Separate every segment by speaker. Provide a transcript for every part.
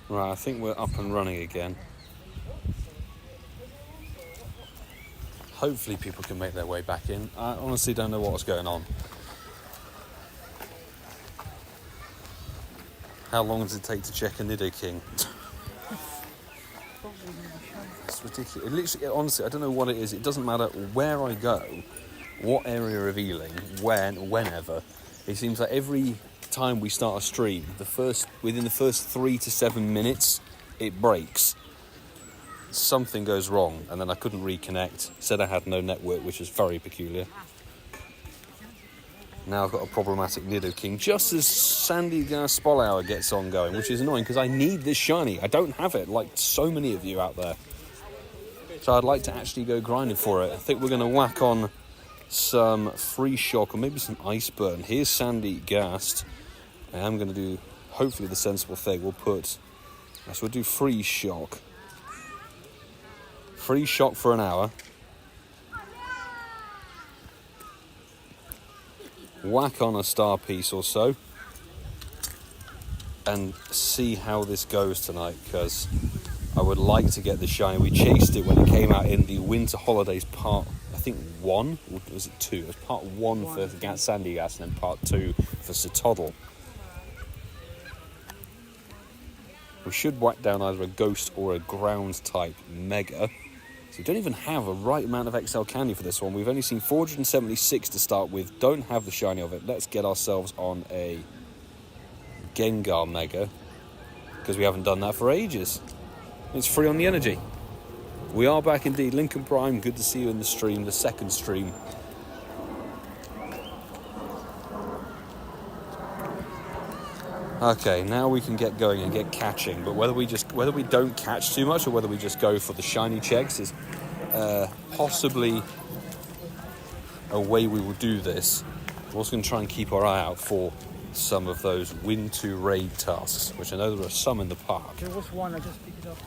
Speaker 1: Right, I think we're up and running again. Hopefully people can make their way back in. I honestly don't know what's going on. How long does it take to check a Nidoking? It's ridiculous. It literally, honestly, I don't know what it is. It doesn't matter where I go, what area of Ealing, whenever. It seems like every time we start a stream, within the first 3 to 7 minutes, it breaks. Something goes wrong, and then I couldn't reconnect. Said I had no network, which is very peculiar. Now I've got a problematic Nidoking, just as Sandygast Spolauer gets on going, which is annoying because I need this shiny. I don't have it, like so many of you out there. So I'd like to actually go grinding for it. I think we're going to whack on some Free Shock or maybe some Ice Burn. Here's Sandygast. I am going to do, hopefully, the sensible thing. We'll do Free Shock. Free Shock for an hour. Whack on a star piece or so. And see how this goes tonight, because I would like to get the shiny. We chased it when it came out in the Winter Holidays part, I think 1, or was it 2? It was part 1 for Sandygast and then part 2 for Sitoddle. We should whack down either a Ghost or a Ground type Mega. So we don't even have a right amount of XL candy for this one. We've only seen 476 to start with. Don't have the shiny of it. Let's get ourselves on a Gengar Mega, because we haven't done that for ages. It's free on the energy. We are back indeed. Lincoln Prime, good to see you in the stream, the second stream. Okay, now we can get going and get catching, but whether we don't catch too much or whether we just go for the shiny checks is possibly a way we will do this. We're also going to try and keep our eye out for some of those win to raid tasks, which I know there are some in the park.
Speaker 2: There was one, I just picked it up.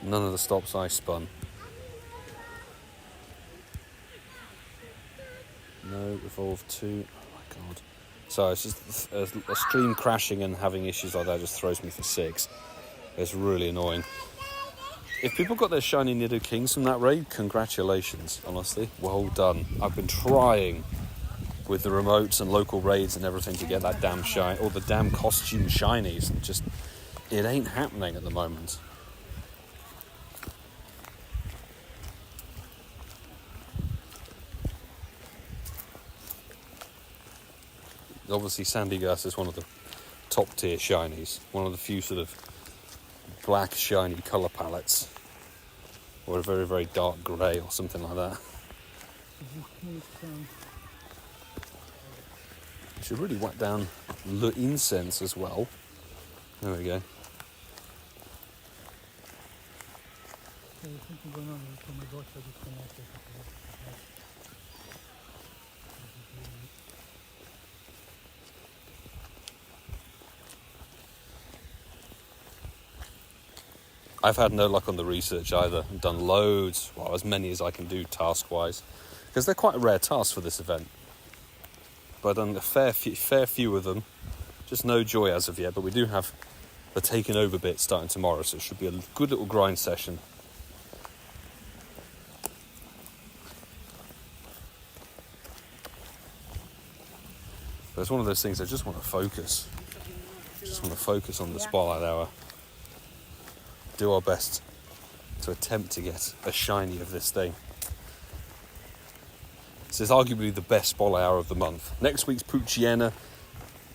Speaker 1: None of the stops I spun. No, Evolve 2. Oh my god. So it's just a stream crashing and having issues like that just throws me for 6. It's really annoying. If people got their shiny Nidokings from that raid, congratulations, honestly. Well done. I've been trying with the remotes and local raids and everything to get that damn shiny, or the damn costume shinies, and just, it ain't happening at the moment. Obviously Sandygast is one of the top tier shinies, one of the few sort of black shiny colour palettes, or a very, very dark grey or something like that. I should really whack down the incense as well. There we go. I've had no luck on the research either. I've done loads, well, as many as I can do task-wise, because they're quite a rare task for this event. But I've done a fair few of them. Just no joy as of yet, but we do have the taken over bit starting tomorrow, so it should be a good little grind session. But it's one of those things I just want to focus. Just want to focus on the spotlight hour. Do our best to attempt to get a shiny of this thing. This is arguably the best spotlight hour of the month. Next week's Poochyena.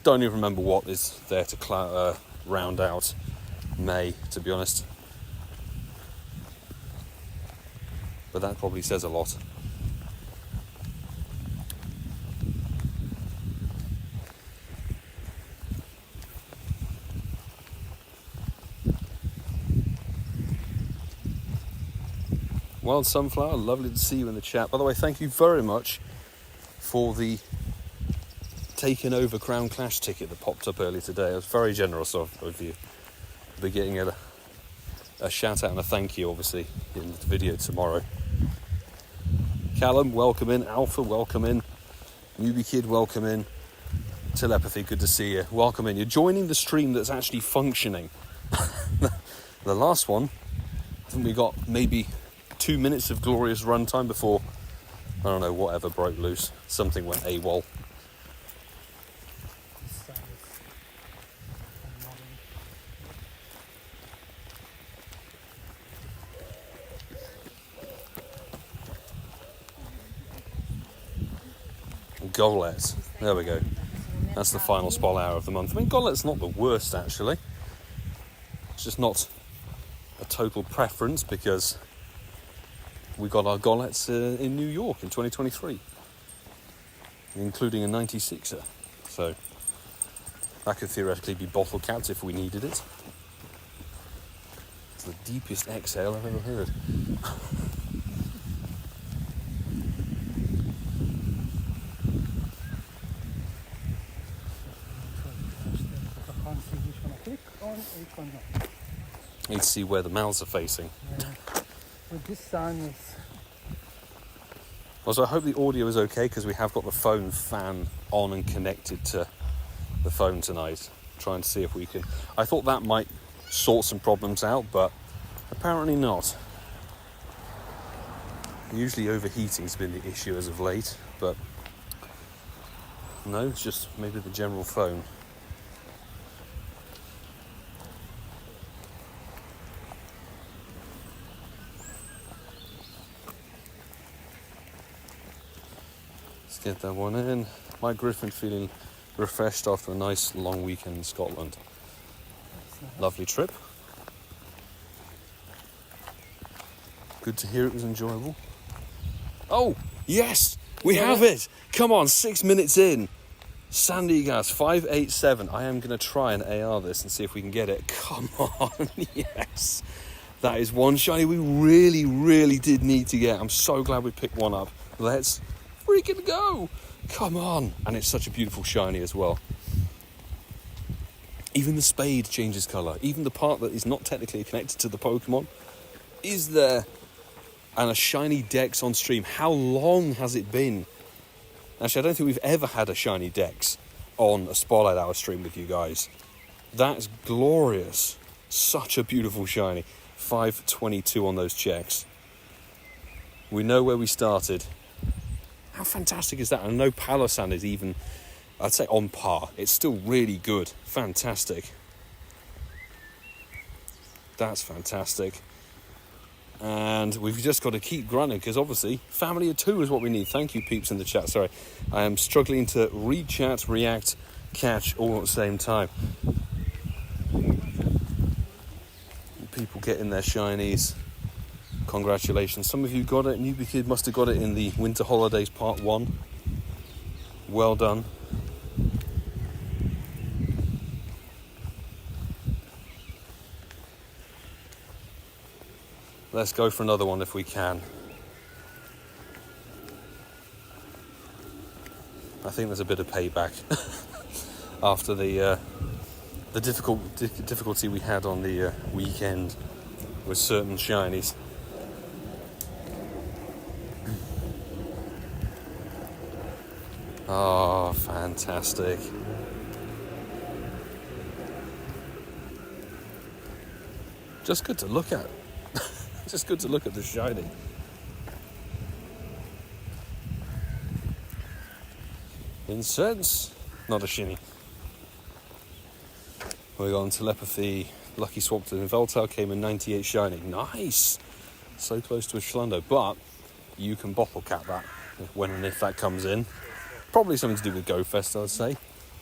Speaker 1: Don't even remember what is there to round out May, to be honest. But that probably says a lot. Wild Sunflower, lovely to see you in the chat. By the way, thank you very much for the taken over Crown Clash ticket that popped up earlier today. It was very generous of you. I'll be getting a shout out and a thank you, obviously, in the video tomorrow. Callum, welcome in. Alpha, welcome in. Newbie Kid, welcome in. Telepathy, good to see you. Welcome in. You're joining the stream that's actually functioning. The last one, I think we got maybe 2 minutes of glorious runtime before, I don't know, whatever broke loose. Something went AWOL. Golettes. There we go. That's the final spot hour of the month. I mean, Golet's not the worst, actually. It's just not a total preference because we got our Golettes in New York in 2023, including a 96er. So that could theoretically be bottle capped if we needed it. It's the deepest exhale I've ever heard. Need to see where the mouths are facing.
Speaker 2: Yeah. But this sun is...
Speaker 1: Also, I hope the audio is okay because we have got the phone fan on and connected to the phone tonight. Trying to see if we can... I thought that might sort some problems out, but apparently not. Usually overheating's been the issue as of late, but no, it's just maybe the general phone. Get that one in. Mike Griffin feeling refreshed after a nice long weekend in Scotland. Lovely trip. Good to hear it was enjoyable. Oh, yes! We have it! Come on, 6 minutes in. Sandygast 587. I am going to try and AR this and see if we can get it. Come on, yes! That is one shiny we really, really did need to get. I'm so glad we picked one up. Let's freaking go! Come on! And it's such a beautiful shiny as well. Even the spade changes colour. Even the part that is not technically connected to the Pokemon is there. And a shiny Dex on stream. How long has it been? Actually, I don't think we've ever had a shiny Dex on a Spotlight Hour stream with you guys. That's glorious. Such a beautiful shiny. 522 on those checks. We know where we started. How fantastic is that? And no Palossand is even, I'd say, on par. It's still really good. Fantastic. That's fantastic. And we've just got to keep grunting because obviously family of two is what we need. Thank you, peeps in the chat. Sorry, I am struggling to read, chat, react, catch all at the same time. People getting their shinies. Congratulations. Some of you got it. Newbie Kid must have got it in the Winter Holidays Part 1. Well done. Let's go for another one if we can. I think there's a bit of payback after the difficulty we had on the weekend with certain shinies. Oh, fantastic. Just good to look at. Just good to look at the shiny. Incense. Not a shiny. We got on telepathy. Lucky swap to Veltal came in 98 shiny. Nice. So close to a Schlundo. But you can bottle cap that when and if that comes in. Probably something to do with GoFest, I'd say.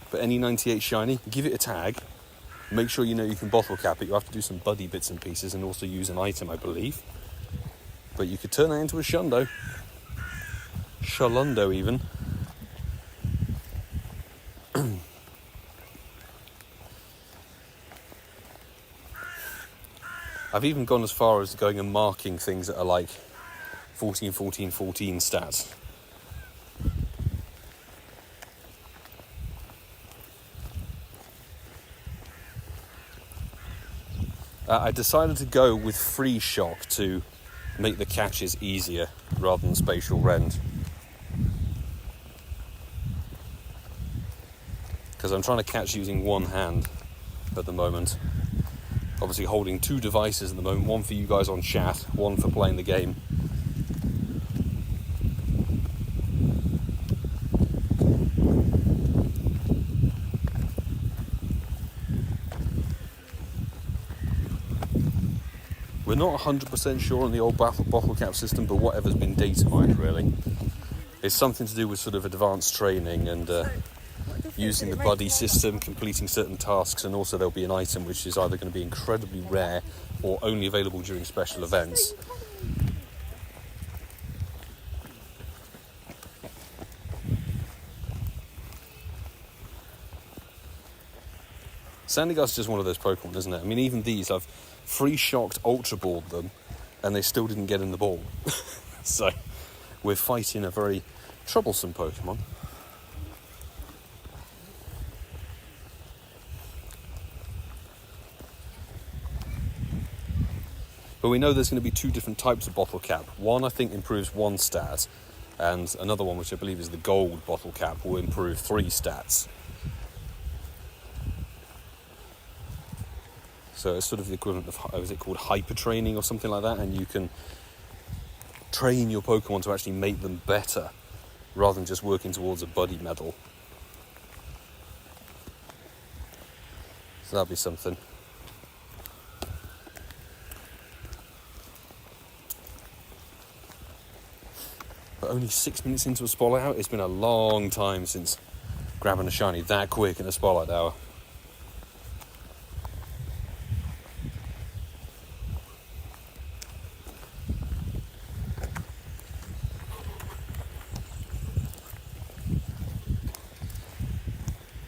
Speaker 1: But any 98 shiny, give it a tag. Make sure you know you can bottle cap it. You have to do some buddy bits and pieces and also use an item, I believe. But you could turn that into a Shundo. Shalundo, even. I've even gone as far as going and marking things that are like 14, 14, 14 stats. I decided to go with Free Shock to make the catches easier rather than spatial rend. Because I'm trying to catch using one hand at the moment. Obviously holding two devices at the moment, one for you guys on chat, one for playing the game. We're not 100% sure on the old bottle cap system, but whatever's been data mined really. It's something to do with sort of advanced training and using the buddy system, completing certain tasks, and also there'll be an item which is either going to be incredibly rare or only available during special events. Sandygast is just one of those Pokemon, isn't it? I mean, even these, I've free shocked Ultra Balled them, and they still didn't get in the ball. So, we're fighting a very troublesome Pokemon. But we know there's going to be two different types of bottle cap. One, I think, improves one stat, and another one, which I believe is the gold bottle cap, will improve 3 stats. So it's sort of the equivalent of, is it called hyper training or something like that? And you can train your Pokemon to actually make them better, rather than just working towards a buddy medal. So that'll be something. But only 6 minutes into a Spotlight Hour. It's been a long time since grabbing a shiny that quick in a Spotlight Hour.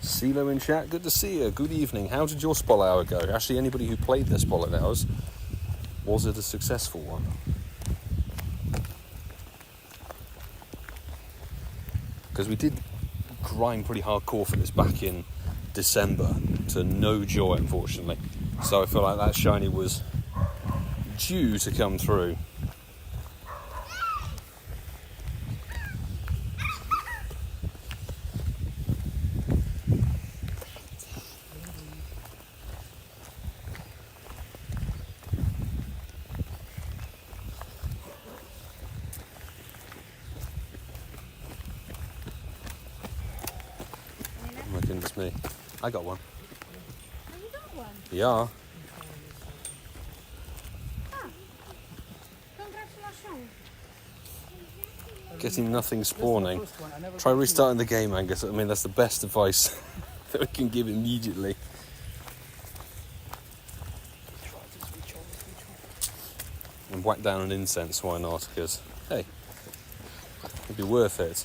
Speaker 1: CeeLo in chat, good to see you. Good evening. How did your Spotlight Hour go? Actually, anybody who played their Spotlight Hours, was it a successful one? Because we did grind pretty hardcore for this back in December to no joy, unfortunately. So I feel like that shiny was due to come through. Me. I got one.
Speaker 3: Oh, you got one?
Speaker 1: Yeah.
Speaker 3: Ah. Congratulations.
Speaker 1: Getting nothing spawning. Try restarting the game, Angus. I mean, that's the best advice that we can give immediately. And whack down an incense, why not? Because, hey, it'd be worth it.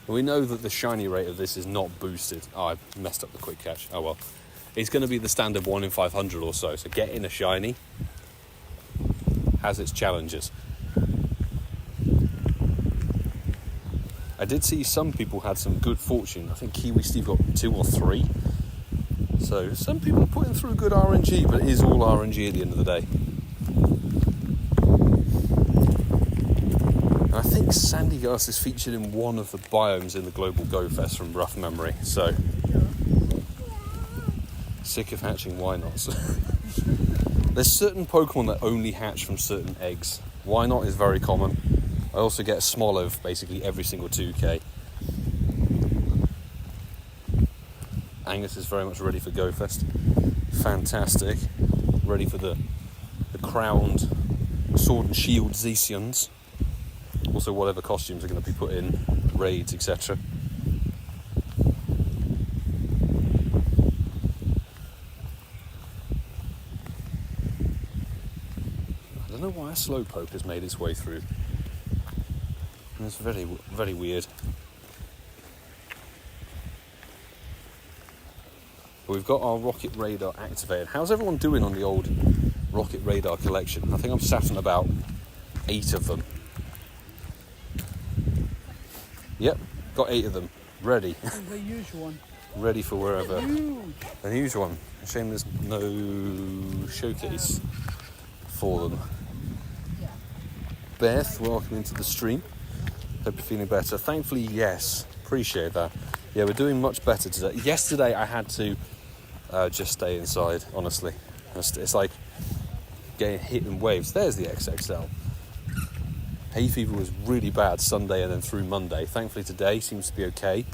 Speaker 1: We know that the shiny rate of this is not boosted. Oh, I messed up the quick catch. Oh well. It's going to be the standard 1 in 500 or so. So getting a shiny has its challenges. I did see some people had some good fortune. I think Kiwi Steve got 2 or 3. So some people are putting through good RNG, but it is all RNG at the end of the day. I think Sandygast is featured in one of the biomes in the Global Go Fest from rough memory, so sick of hatching why nots. There's certain Pokemon that only hatch from certain eggs. Why not is very common. I also get a Smoliv basically every single 2k. Angus is very much ready for Go Fest. Fantastic. Ready for the crowned Sword and Shield Zacians. Also whatever costumes are going to be put in, raids, etc. I don't know why a Slowpoke has made its way through. It's very, very weird. But we've got our Rocket Radar activated. How's everyone doing on the old Rocket Radar collection? I think I'm sat on about 8 of them. Yep, got 8 of them. Ready.
Speaker 2: And the huge one.
Speaker 1: Ready for wherever.
Speaker 2: Huge.
Speaker 1: A huge one. Shame there's no showcase for them. Beth, welcome into the stream. Hope you're feeling better. Thankfully, yes. Appreciate that. Yeah, we're doing much better today. Yesterday, I had to just stay inside, honestly. It's like getting hit in waves. There's the XXL. Hay fever was really bad Sunday and then through Monday. Thankfully, today seems to be okay.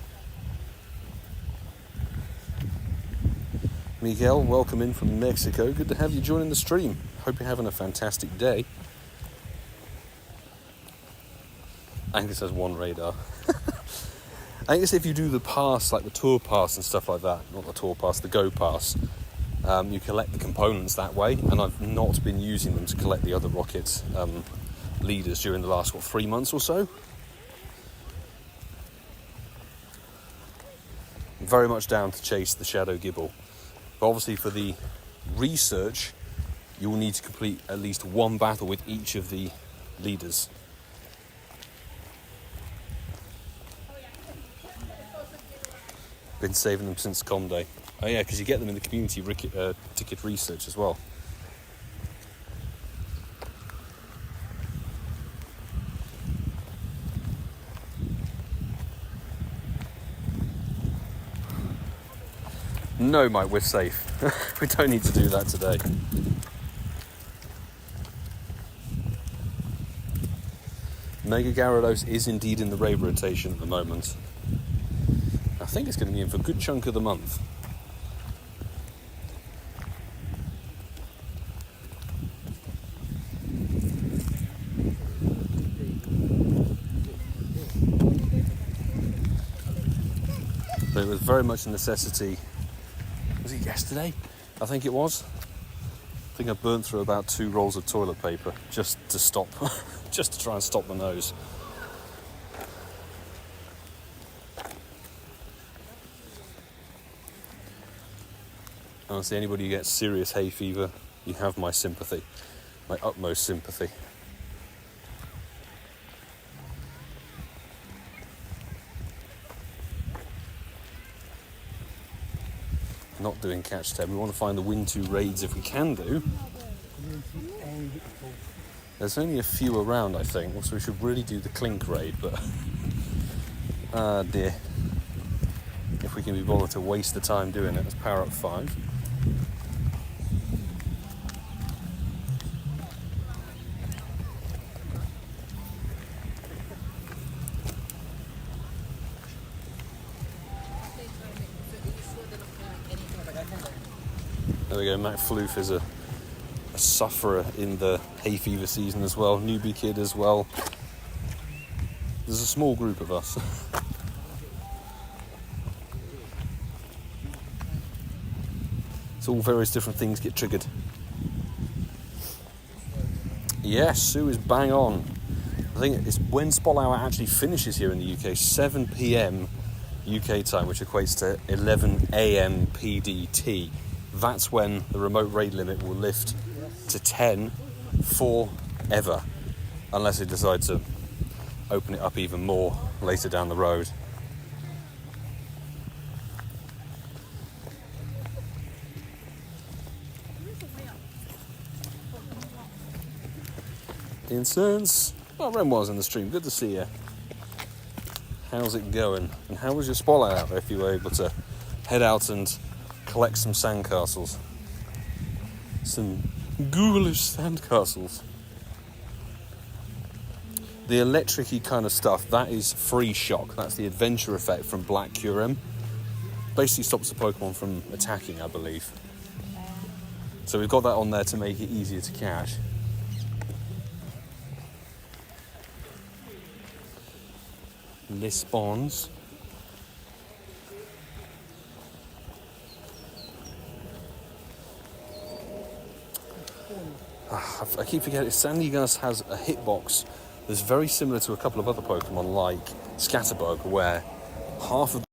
Speaker 1: Miguel, welcome in from Mexico. Good to have you joining the stream. Hope you're having a fantastic day. Angus has 1 radar. I guess if you do the pass, like the tour pass and stuff like that, not the tour pass, the go pass, you collect the components that way, and I've not been using them to collect the other rocket leaders during the last, 3 months or so? Very much down to chase the Shadow Gibble. But obviously for the research, you will need to complete at least 1 battle with each of the leaders. Been saving them since Com Day. Oh yeah, because you get them in the community ticket research as well. No, Mike, we're safe. We don't need to do that today. Mega Gyarados is indeed in the raid rotation at the moment. I think it's going to be in for a good chunk of the month. But it was very much a necessity. Was it yesterday? I think it was. I think I burnt through about 2 rolls of toilet paper just to stop, just to try and stop the nose. Honestly, anybody who gets serious hay fever, you have my sympathy, my utmost sympathy. Not doing catch 10. We want to find the win 2 raids if we can do. There's only a few around, I think, so we should really do the Clink raid, but ah dear. If we can be bothered to waste the time doing it, let's power up 5. There we go, Mac Floof is a sufferer in the hay fever season as well, newbie kid as well. There's a small group of us. It's all various different things get triggered. Yes, Sue is bang on. I think it's when Spot Hour actually finishes here in the UK, 7 p.m. UK time, which equates to 11 a.m. PDT. That's when the remote raid limit will lift to 10 forever, unless they decide to open it up even more later down the road. Incense. Oh, Ren was in the stream. Good to see you. How's it going? And how was your spotlight out there if you were able to head out and collect some sandcastles? Some ghoulish sandcastles. The electric-y kind of stuff, that is free shock. That's the adventure effect from Black Kyurem. Basically stops the Pokemon from attacking, I believe. So we've got that on there to make it easier to catch. List spawns. I keep forgetting, Sandygast has a hitbox that's very similar to a couple of other Pokemon like Scatterbug, where half of